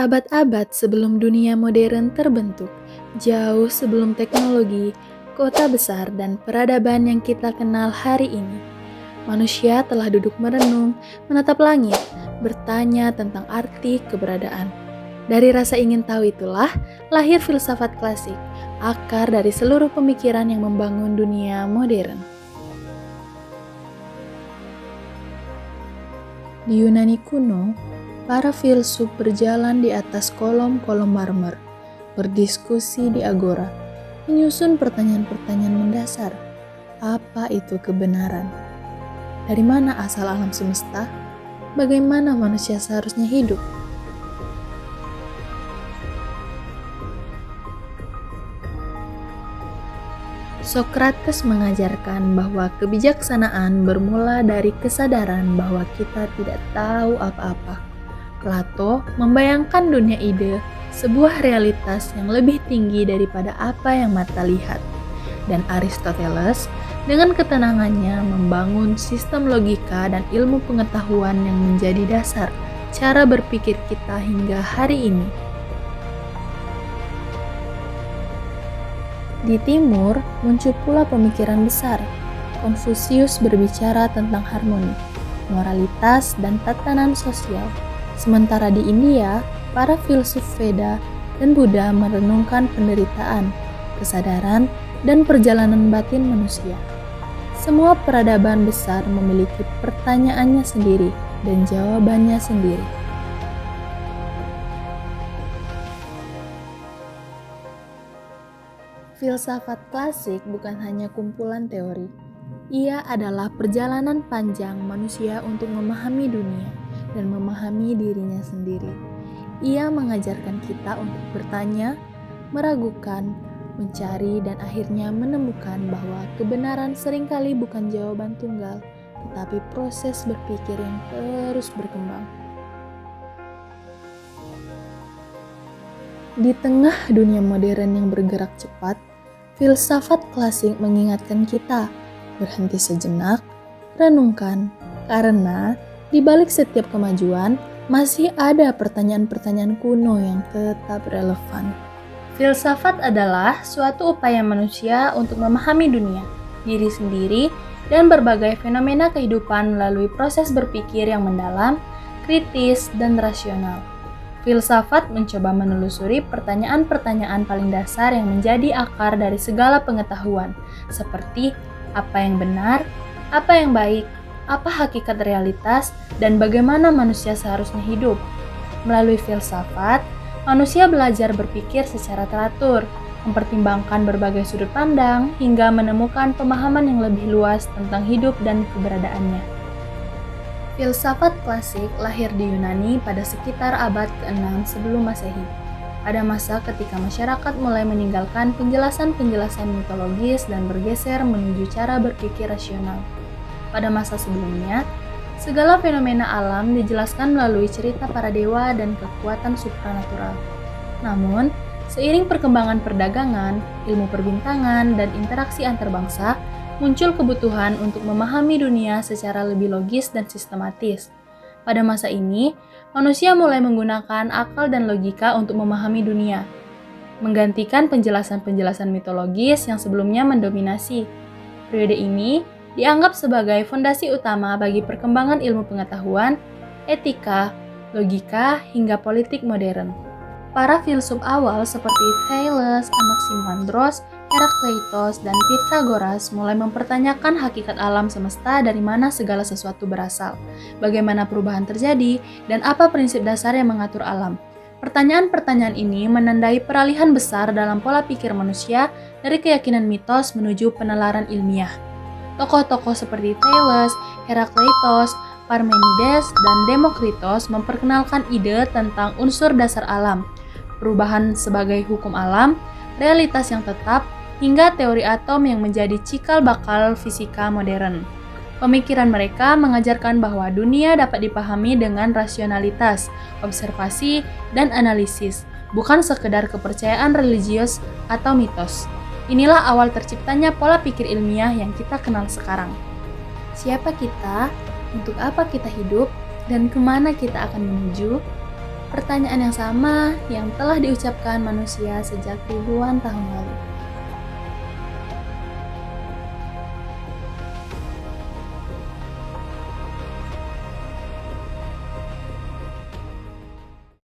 Berabad-abad sebelum dunia modern terbentuk, jauh sebelum teknologi, kota besar, dan peradaban yang kita kenal hari ini, manusia telah duduk merenung, menatap langit, bertanya tentang arti keberadaan. Dari rasa ingin tahu itulah lahir filsafat klasik, akar dari seluruh pemikiran yang membangun dunia modern. Di Yunani kuno, para filsuf berjalan di atas kolom-kolom marmer, berdiskusi di agora, menyusun pertanyaan-pertanyaan mendasar. Apa itu kebenaran? Dari mana asal alam semesta? Bagaimana manusia seharusnya hidup? Sokrates mengajarkan bahwa kebijaksanaan bermula dari kesadaran bahwa kita tidak tahu apa-apa. Plato membayangkan dunia ide, sebuah realitas yang lebih tinggi daripada apa yang mata lihat. Dan Aristoteles dengan ketenangannya membangun sistem logika dan ilmu pengetahuan yang menjadi dasar cara berpikir kita hingga hari ini. Di timur, muncul pula pemikiran besar. Konfusius berbicara tentang harmoni, moralitas, dan tatanan sosial. Sementara di India, para filsuf Veda dan Buddha merenungkan penderitaan, kesadaran, dan perjalanan batin manusia. Semua peradaban besar memiliki pertanyaannya sendiri dan jawabannya sendiri. Filsafat klasik bukan hanya kumpulan teori. Ia adalah perjalanan panjang manusia untuk memahami dunia dan memahami dirinya sendiri. Ia mengajarkan kita untuk bertanya, meragukan, mencari, dan akhirnya menemukan bahwa kebenaran seringkali bukan jawaban tunggal, tetapi proses berpikir yang terus berkembang. Di tengah dunia modern yang bergerak cepat, filsafat klasik mengingatkan kita berhenti sejenak, renungkan, karena di balik setiap kemajuan masih ada pertanyaan-pertanyaan kuno yang tetap relevan. Filsafat adalah suatu upaya manusia untuk memahami dunia, diri sendiri, dan berbagai fenomena kehidupan melalui proses berpikir yang mendalam, kritis, dan rasional. Filsafat mencoba menelusuri pertanyaan-pertanyaan paling dasar yang menjadi akar dari segala pengetahuan, seperti apa yang benar, apa yang baik, apa hakikat realitas, dan bagaimana manusia seharusnya hidup. Melalui filsafat, manusia belajar berpikir secara teratur, mempertimbangkan berbagai sudut pandang, hingga menemukan pemahaman yang lebih luas tentang hidup dan keberadaannya. Filsafat klasik lahir di Yunani pada sekitar abad ke-6 sebelum Masehi. Pada masa ketika masyarakat mulai meninggalkan penjelasan-penjelasan mitologis dan bergeser menuju cara berpikir rasional. Pada masa sebelumnya, segala fenomena alam dijelaskan melalui cerita para dewa dan kekuatan supranatural. Namun, seiring perkembangan perdagangan, ilmu perbintangan, dan interaksi antarbangsa, muncul kebutuhan untuk memahami dunia secara lebih logis dan sistematis. Pada masa ini, manusia mulai menggunakan akal dan logika untuk memahami dunia, menggantikan penjelasan-penjelasan mitologis yang sebelumnya mendominasi. Periode ini dianggap sebagai fondasi utama bagi perkembangan ilmu pengetahuan, etika, logika, hingga politik modern. Para filsuf awal seperti Thales, Anaximandros, Herakleitos, dan Pythagoras mulai mempertanyakan hakikat alam semesta, dari mana segala sesuatu berasal, bagaimana perubahan terjadi, dan apa prinsip dasar yang mengatur alam. Pertanyaan-pertanyaan ini menandai peralihan besar dalam pola pikir manusia dari keyakinan mitos menuju penalaran ilmiah. Tokoh-tokoh seperti Thales, Herakleitos, Parmenides, dan Demokritos memperkenalkan ide tentang unsur dasar alam, perubahan sebagai hukum alam, realitas yang tetap, hingga teori atom yang menjadi cikal bakal fisika modern. Pemikiran mereka mengajarkan bahwa dunia dapat dipahami dengan rasionalitas, observasi, dan analisis, bukan sekedar kepercayaan religius atau mitos. Inilah awal terciptanya pola pikir ilmiah yang kita kenal sekarang. Siapa kita, untuk apa kita hidup, dan kemana kita akan menuju? Pertanyaan yang sama yang telah diucapkan manusia sejak ribuan tahun lalu.